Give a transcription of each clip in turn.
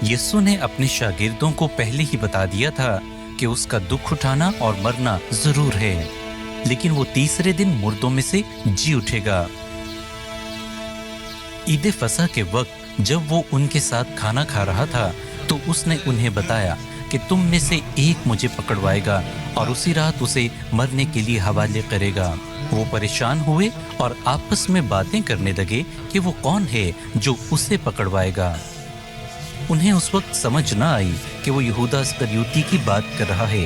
यीशु ने अपने शागिर्दों को पहले ही बता दिया था कि उसका दुख उठाना और मरना जरूर है, लेकिन वो तीसरे दिन मुर्दों में से जी उठेगा। ईद फसह के वक्त जब वो उनके साथ खाना खा रहा था तो उसने उन्हें बताया कि तुम में से एक मुझे पकड़वाएगा और उसी रात उसे मरने के लिए हवाले करेगा। वो परेशान हुए और आपस में बातें करने लगे कि वो कौन है जो उसे पकड़वाएगा। उन्हें उस वक्त समझ न आई कि वो यहूदा इस्करियोती की बात कर रहा है।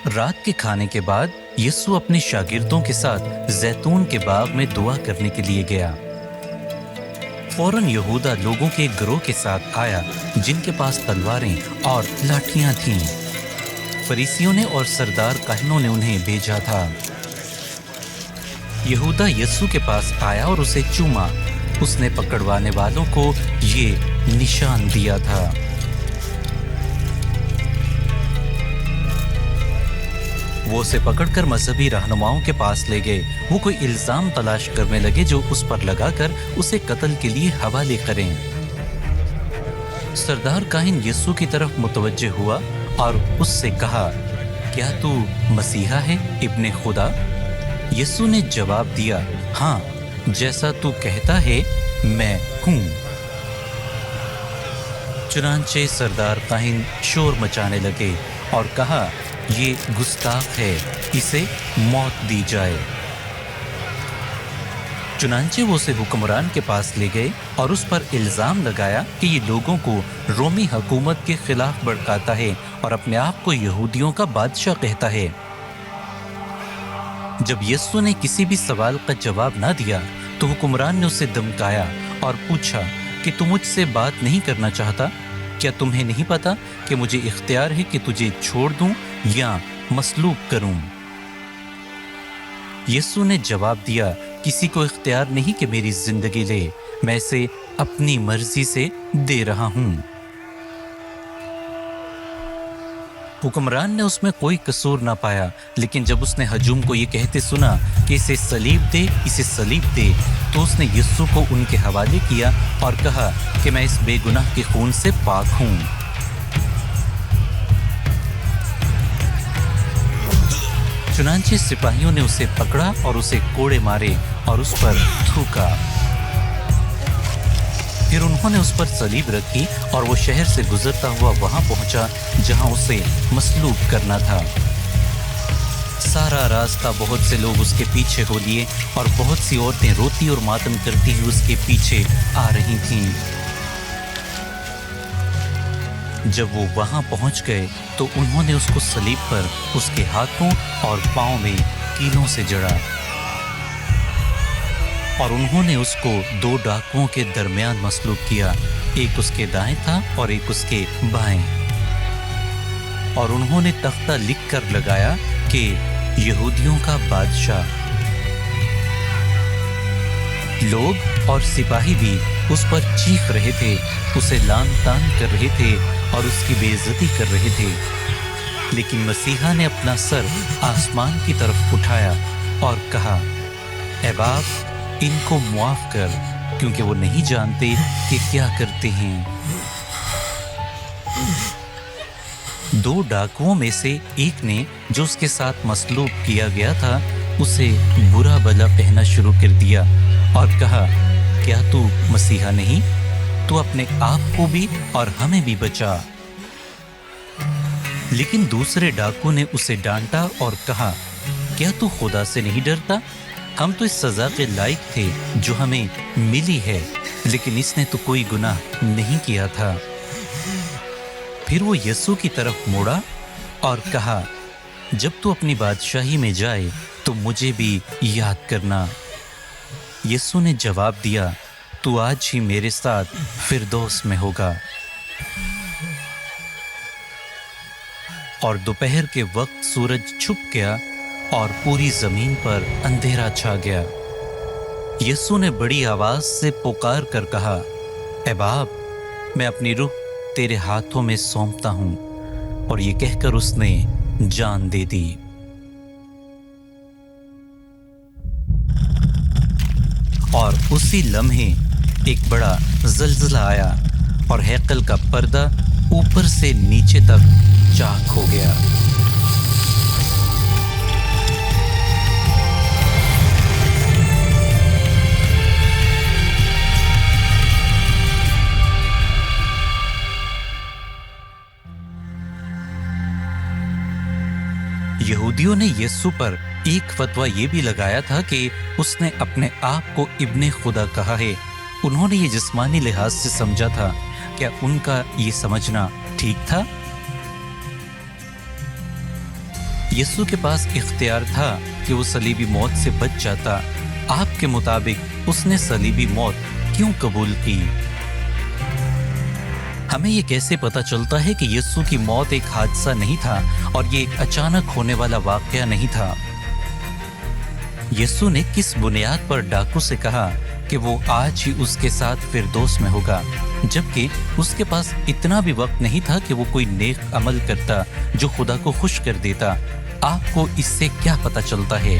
रात के खाने के बाद यीशु अपने शागिर्दों के साथ जैतून के बाग में दुआ करने के लिए गया। फौरन यहूदा लोगों के एक गिरोह के साथ आया जिनके पास तलवारें और लाठियां थीं। फरीसियों ने और सरदार काहिनों ने उन्हें भेजा था। यहूदा यीशु के पास आया और उसे चूमा। उसने पकड़वाने वालों को ये निशान दिया था। वो उसे पकड़कर मजहबी रहनुमाओं के पास ले गए। वो कोई इल्जाम तलाश करने लगे जो उस पर लगाकर उसे कत्ल के लिए हवाले करें। सरदार काहिन यीशु की तरफ मुतवज्जे हुआ और उससे कहा, क्या तू मसीहा है, इब्ने खुदा? यीशु ने जवाब दिया, हाँ, जैसा तू कहता है मैं हूँ। चुनांचे सरदार काहिन शोर मचाने लगे और कहा, ये गुस्ताख है, इसे मौत दी जाए। चुनांचे वो उसे हुक्मरान के पास ले गए और उस पर इल्जाम लगाया कि ये लोगों को रोमी हुकूमत के खिलाफ भड़काता है और अपने आप को यहूदियों का बादशाह कहता है। जब यीशु ने किसी भी सवाल का जवाब ना दिया तो हुक्मरान ने उसे धमकाया और पूछा कि तू मुझसे बात नहीं करना चाहता? क्या तुम्हें नहीं पता कि मुझे इख्तियार है कि तुझे छोड़ दूं या मसलूब करूं? यीशु ने जवाब दिया, किसी को इख्तियार नहीं कि मेरी जिंदगी ले, मैं इसे अपनी मर्जी से दे रहा हूं। हुक्मरान ने उसमें कोई कसूर ना पाया, लेकिन जब उसने हजूम को ये कहते सुना कि इसे सलीब दे, इसे सलीब दे, तो उसने यीशु को उनके हवाले किया और कहा कि मैं इस बेगुनाह के खून से पाक हूं। चुनांचे सिपाहियों ने उसे पकड़ा और उसे कोड़े मारे और उस पर थूका। फिर उन्होंने उस पर सलीब रखी और वो शहर से गुजरता हुआ वहां पहुंचा जहां उसे मसलूब करना था। सारा रास्ता बहुत से लोग उसके पीछे हो लिए और बहुत सी औरतें रोती और मातम करती हुई उसके पीछे आ रही थीं। जब वो वहां पहुंच गए तो उन्होंने उसको सलीब पर उसके हाथों और पांव में कीलों से जड़ा और उन्होंने उसको दो डाकुओं के दरमियान मसलूब किया, एक उसके दाएं था और एक उसके बाएं। और उन्होंने तख्ता लिख कर लगाया कि यहूदियों का बादशाह। लोग और सिपाही भी उस पर चीख रहे थे, उसे लान तान कर रहे थे और उसकी बेइज्जती कर रहे थे। लेकिन मसीहा ने अपना सर आसमान की तरफ उठाया और कहा, ऐ बाप, इनको मुआफ कर, क्योंकि वो नहीं जानते कि क्या करते हैं। दो डाकुओं में से एक ने, जो उसके साथ मसलूब किया गया था, उसे बुरा भला कहना शुरू कर दिया और कहा, क्या तू मसीहा नहीं? तू अपने आप को भी और हमें भी बचा। लेकिन दूसरे डाकू ने उसे डांटा और कहा, क्या तू खुदा से नहीं डरता? हम तो इस सजा के लायक थे जो हमें मिली है, लेकिन इसने तो कोई गुनाह नहीं किया था। फिर वो यीशु की तरफ मुड़ा और कहा, जब तू अपनी बादशाही में जाए तो मुझे भी याद करना। यीशु ने जवाब दिया, तू आज ही मेरे साथ फिरदौस में होगा। और दोपहर के वक्त सूरज छुप गया और पूरी जमीन पर अंधेरा छा गया। यीशु ने बड़ी आवाज से पुकार कर कहा, ऐ बाप, मैं अपनी रूह तेरे हाथों में सौंपता हूं। और ये कहकर उसने जान दे दी। और उसी लम्हे एक बड़ा जलजला आया और हैकल का पर्दा ऊपर से नीचे तक चाक हो गया। यहूदियों ने यीशु पर एक फतवा ये भी लगाया था कि उसने अपने आप को इब्ने खुदा कहा है। उन्होंने ये जिस्मानी लिहाज से समझा था। क्या उनका ये समझना ठीक था? यीशु के पास इख्तियार था कि वो सलीबी मौत से बच जाता। आपके मुताबिक उसने सलीबी मौत क्यों कबूल की? हमें ये कैसे पता चलता है कि यीशु की मौत एक हादसा नहीं था और ये एक अचानक होने वाला वाकया नहीं था? यीशु ने किस बुनियाद पर डाकू से कहा कि वो आज ही उसके साथ फिरदौस में होगा, जबकि उसके पास इतना भी वक्त नहीं था कि वो कोई नेक अमल करता जो खुदा को खुश कर देता? आपको इससे क्या पता चलता है?